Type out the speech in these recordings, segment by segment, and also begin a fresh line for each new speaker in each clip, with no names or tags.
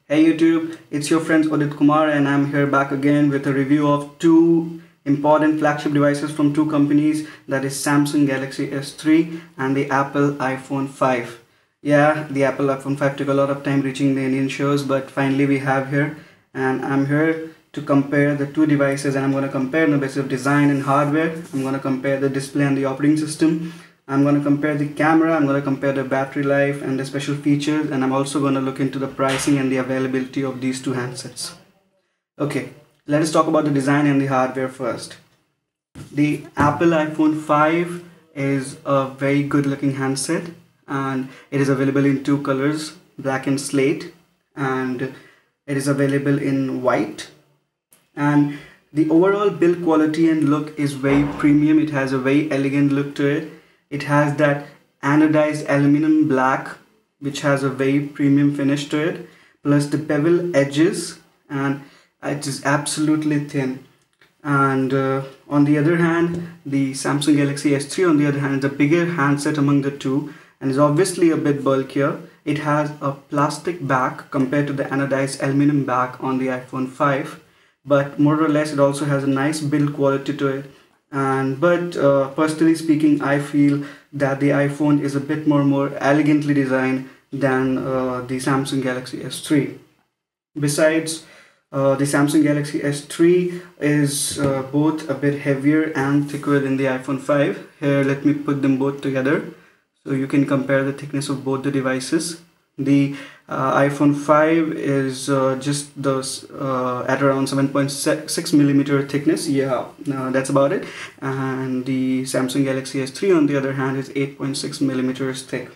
Hey YouTube, it's your friend Udit Kumar and I'm here back again with a review of two important flagship devices from two companies, that is Samsung Galaxy S3 and the Apple iPhone 5. Yeah, the Apple iPhone 5 took a lot of time reaching the Indian shows, but finally we have here, and I'm here to compare the two devices, and I'm going to compare the basis of design and hardware. I'm going to compare the display and the operating system. I'm going to compare the camera, I'm going to compare the battery life and the special features, and I'm also going to look into the pricing and the availability of these two handsets. Okay, let us talk about the design and the hardware first. The Apple iPhone 5 is a very good looking handset, and it is available in two colors, black and slate, and it is available in white. And the overall build quality and look is very premium. It has a very elegant look to it. It has that anodized aluminum black, which has a very premium finish to it, plus the bevel edges, and it is absolutely thin. And on the other hand, the Samsung Galaxy S3 on the other hand is a bigger handset among the two and is obviously a bit bulkier. It has a plastic back compared to the anodized aluminum back on the iPhone 5, but more or less it also has a nice build quality to it. And personally speaking, I feel that the iPhone is a bit more elegantly designed than the Samsung Galaxy S3. Besides, the Samsung Galaxy S3 is both a bit heavier and thicker than the iPhone 5. Here, let me put them both together so you can compare the thickness of both the devices. The iPhone 5 is just at around 7.6 millimeter thickness. Yeah, that's about it. And the Samsung Galaxy S3 on the other hand is 8.6 millimeters thick.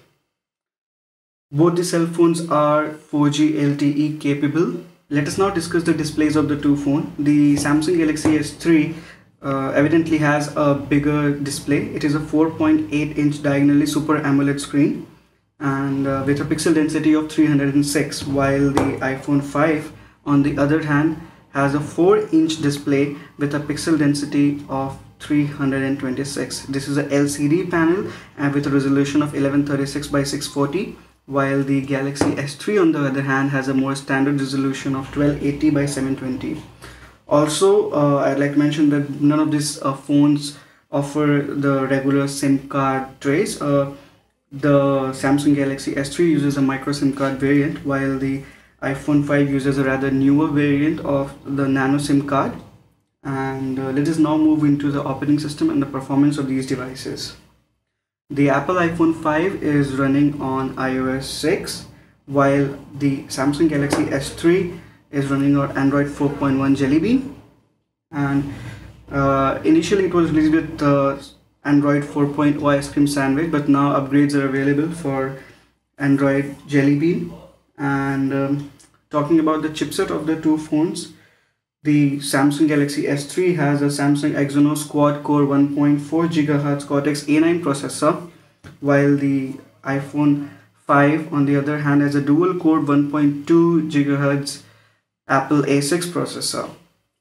Both the cell phones are 4G LTE capable. Let us now discuss the displays of the two phones. The Samsung Galaxy S3 evidently has a bigger display. It is a 4.8-inch diagonally Super AMOLED screen, and with a pixel density of 306, while the iPhone 5 on the other hand has a 4-inch display with a pixel density of 326. This is a LCD panel and with a resolution of 1136 by 640, while the Galaxy S3 on the other hand has a more standard resolution of 1280 by 720. Also, I'd like to mention that none of these phones offer the regular SIM card trays. The Samsung Galaxy S3 uses a micro SIM card variant, while the iPhone 5 uses a rather newer variant of the nano SIM card. And let us now move into the operating system and the performance of these devices. The Apple iPhone 5 is running on iOS 6, while the Samsung Galaxy S3 is running on Android 4.1 Jelly Bean. And initially it was released with Android 4.0 Ice Cream Sandwich, but now upgrades are available for Android Jelly Bean. And talking about the chipset of the two phones, the Samsung Galaxy S3 has a Samsung Exynos quad-core 1.4 GHz Cortex-A9 processor, while the iPhone 5 on the other hand has a dual-core 1.2 GHz Apple A6 processor.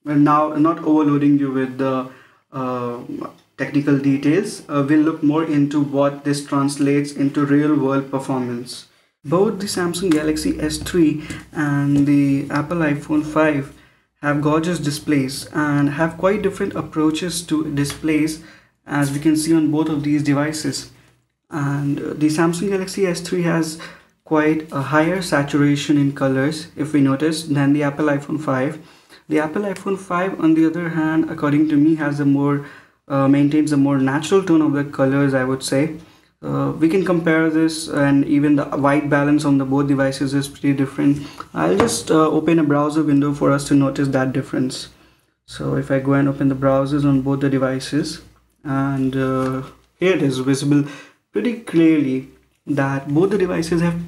Well, now, not overloading you with the technical details, we'll look more into what this translates into real-world performance. Both the Samsung Galaxy S3 and the Apple iPhone 5 have gorgeous displays and have quite different approaches to displays, as we can see on both of these devices. And the Samsung Galaxy S3 has quite a higher saturation in colors, if we notice, than the Apple iPhone 5. The Apple iPhone 5 on the other hand, according to me, has a more maintains a more natural tone of the colors, I would say. We can compare this, and even the white balance on the both devices is pretty different. I'll just open a browser window for us to notice that difference. So if I go and open the browsers on both the devices, and here it is visible pretty clearly that both the devices have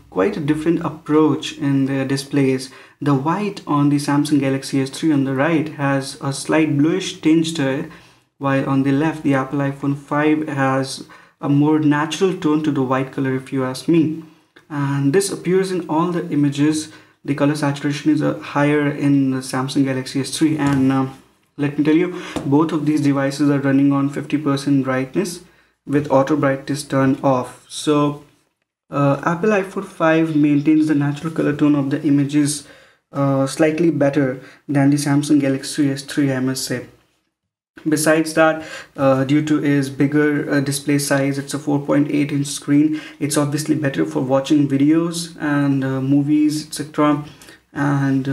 quite a different approach in their displays. The white on the Samsung Galaxy S3 on the right has a slight bluish tinge to it, while on the left the Apple iPhone 5 has a more natural tone to the white color, if you ask me. And this appears in all the images. The color saturation is higher in the Samsung Galaxy S3, and let me tell you, both of these devices are running on 50% brightness with auto brightness turned off. So Apple iPhone 5 maintains the natural color tone of the images slightly better than the Samsung Galaxy S3, I must say. Besides that, due to its bigger display size, it's a 4.8-inch screen. It's obviously better for watching videos and movies, etc. And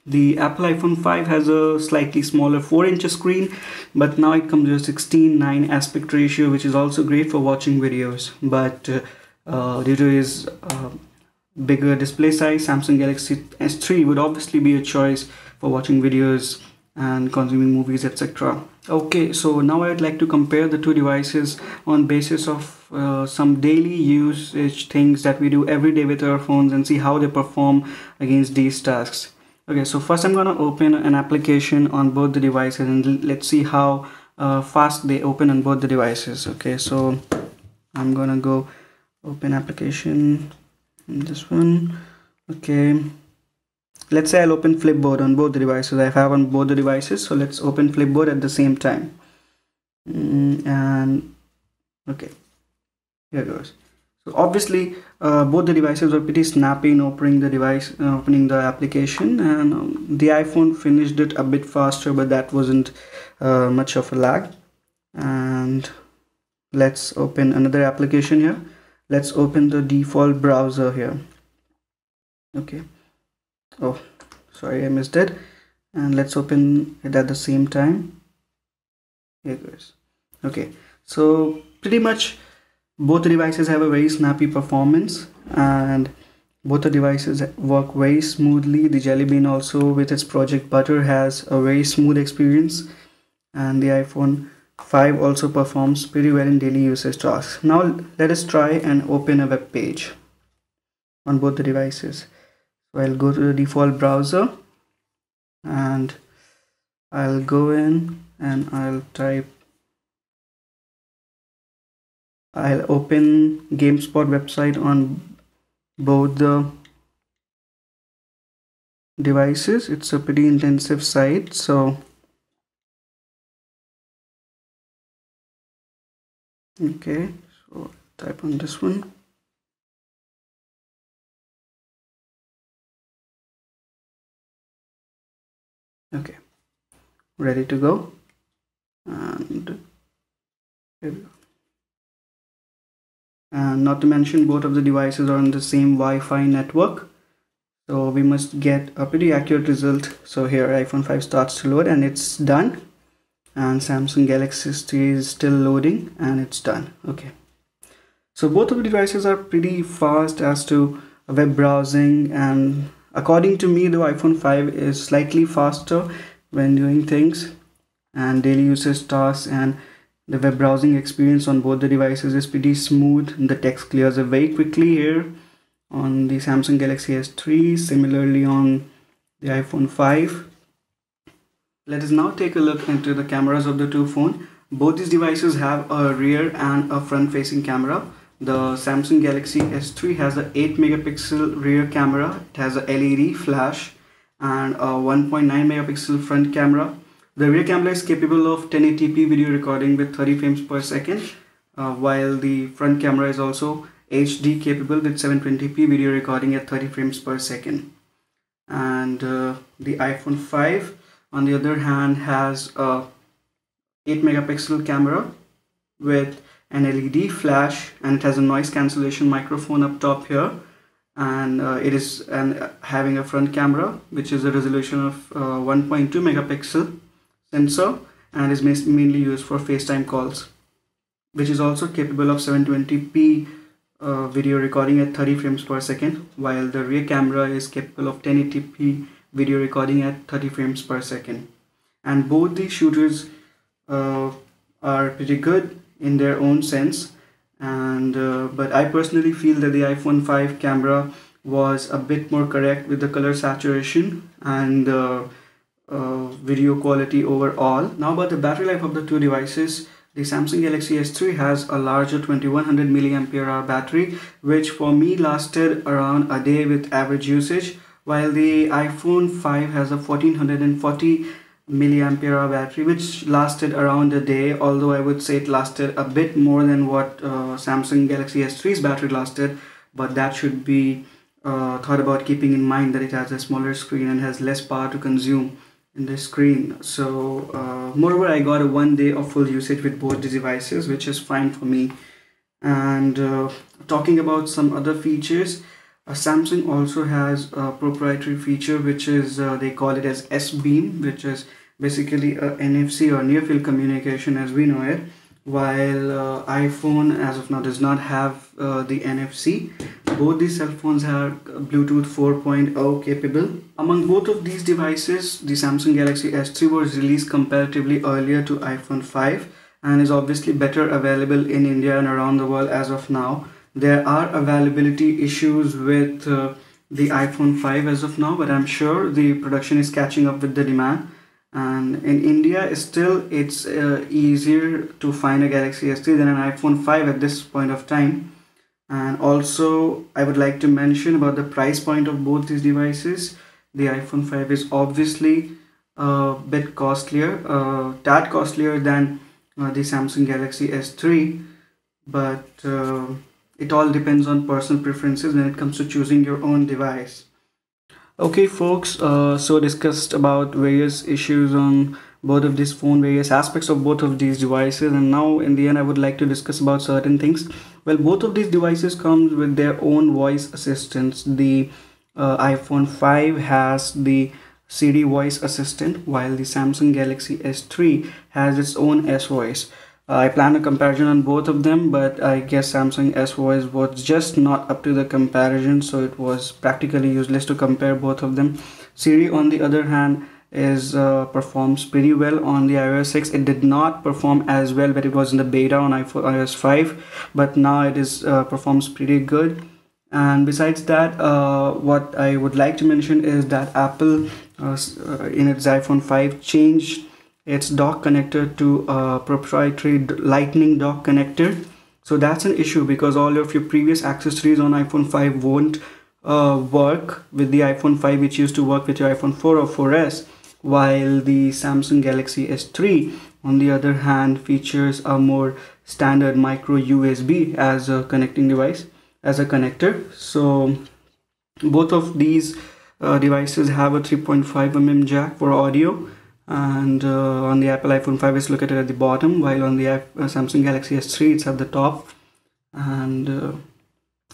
the Apple iPhone 5 has a slightly smaller 4-inch screen, but now it comes with a 16:9 aspect ratio, which is also great for watching videos. But due to its bigger display size, Samsung Galaxy S3 would obviously be a choice for watching videos and consuming movies, etc. Okay, so now I'd like to compare the two devices on basis of some daily usage things that we do every day with our phones and see how they perform against these tasks. Okay, so first I'm gonna open an application on both the devices and let's see how fast they open on both the devices. Okay, so I'm gonna go open application in this one. Okay, let's say I'll open Flipboard on both the devices. I have on both the devices, so let's open Flipboard at the same time. And okay, here goes. So obviously both the devices are pretty snappy in opening the device, opening the application, and the iPhone finished it a bit faster, but that wasn't much of a lag. And let's open another application here. Let's open the default browser here. Okay, oh sorry, I missed it. And let's open it at the same time. Here goes. Okay, so pretty much both the devices have a very snappy performance and both the devices work very smoothly. The Jelly Bean also with its Project Butter has a very smooth experience, and the iPhone 5 also performs pretty well in daily usage tasks. Now let us try and open a web page on both the devices. So I'll go to the default browser and I'll go in and I'll open GameSpot website on both the devices. It's a pretty intensive site, so okay, so type on this one. Okay, ready to go. And here we go. And not to mention, both of the devices are on the same Wi-Fi network, so we must get a pretty accurate result. So here iPhone 5 starts to load and it's done, and Samsung Galaxy S3 is still loading and it's done. Okay, so both of the devices are pretty fast as to web browsing, and according to me the iPhone 5 is slightly faster when doing things and daily usage tasks, and the web browsing experience on both the devices is pretty smooth. The text clears very quickly here on the Samsung Galaxy S3, similarly on the iPhone 5. Let us now take a look into the cameras of the two phones. Both these devices have a rear and a front facing camera. The Samsung Galaxy S3 has a 8 megapixel rear camera. It has a LED flash and a 1.9 megapixel front camera. The rear camera is capable of 1080p video recording with 30 frames per second, while the front camera is also HD capable with 720p video recording at 30 frames per second. And the iPhone 5 on the other hand has a 8 megapixel camera with an LED flash, and it has a noise cancellation microphone up top here, and it is having a front camera which is a resolution of 1.2 megapixel sensor and is mainly used for FaceTime calls, which is also capable of 720p video recording at 30 frames per second, while the rear camera is capable of 1080p video recording at 30 frames per second. And both these shooters are pretty good in their own sense, and but I personally feel that the iPhone 5 camera was a bit more correct with the color saturation and video quality overall. Now about the battery life of the two devices. The Samsung Galaxy S3 has a larger 2100 mAh battery, which for me lasted around a day with average usage, while the iPhone 5 has a 1440 mAh battery, which lasted around a day, although I would say it lasted a bit more than what Samsung Galaxy S3's battery lasted. but that should be thought about, keeping in mind that it has a smaller screen and has less power to consume in the screen. So moreover, I got a 1 day of full usage with both the devices, which is fine for me. And talking about some other features, Samsung also has a proprietary feature, which is they call it as S-Beam, which is basically a NFC or near field communication as we know it, while iPhone as of now does not have the NFC. Both these cell phones are Bluetooth 4.0 capable. Among both of these devices, the Samsung Galaxy S3 was released comparatively earlier to iPhone 5 and is obviously better available in India and around the world as of now. There are availability issues with the iPhone 5 as of now, but I'm sure the production is catching up with the demand. And in India, still it's easier to find a Galaxy S3 than an iPhone 5 at this point of time. And also, I would like to mention about the price point of both these devices. The iPhone 5 is obviously a bit costlier, tad costlier than the Samsung Galaxy S3, but it all depends on personal preferences when it comes to choosing your own device. Okay folks, so discussed about various issues on both of these phone, various aspects of both of these devices, and now in the end I would like to discuss about certain things. Well, both of these devices comes with their own voice assistants. The iPhone 5 has the Siri voice assistant, while the Samsung Galaxy S3 has its own S voice. I plan a comparison on both of them, but I guess Samsung S voice was just not up to the comparison, so it was practically useless to compare both of them. Siri, on the other hand, is performs pretty well on the iOS 6. It did not perform as well when it was in the beta on iOS 5, but now it is performs pretty good. And besides that, what I would like to mention is that Apple in its iPhone 5 changed its dock connector to a proprietary lightning dock connector. So that's an issue because all of your previous accessories on iPhone 5 won't work with the iPhone 5, which used to work with your iPhone 4 or 4S, while the Samsung Galaxy S3 on the other hand features a more standard micro USB as a connecting device, as a connector. So both of these devices have a 3.5mm jack for audio, and on the Apple iPhone 5 is located at the bottom, while on the Samsung Galaxy S3 it's at the top. And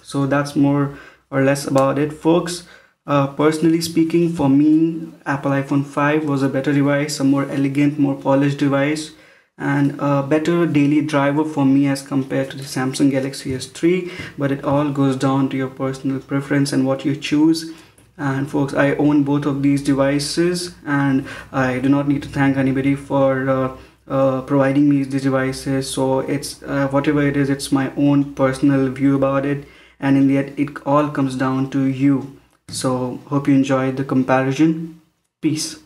so that's more or less about it, folks. Personally speaking, for me, Apple iPhone 5 was a better device, a more elegant, more polished device, and a better daily driver for me as compared to the Samsung Galaxy S3. But it all goes down to your personal preference and what you choose. And folks, I own both of these devices, and I do not need to thank anybody for providing me these devices. So it's whatever it is, it's my own personal view about it, and in the end it all comes down to you. So hope you enjoyed the comparison. Peace.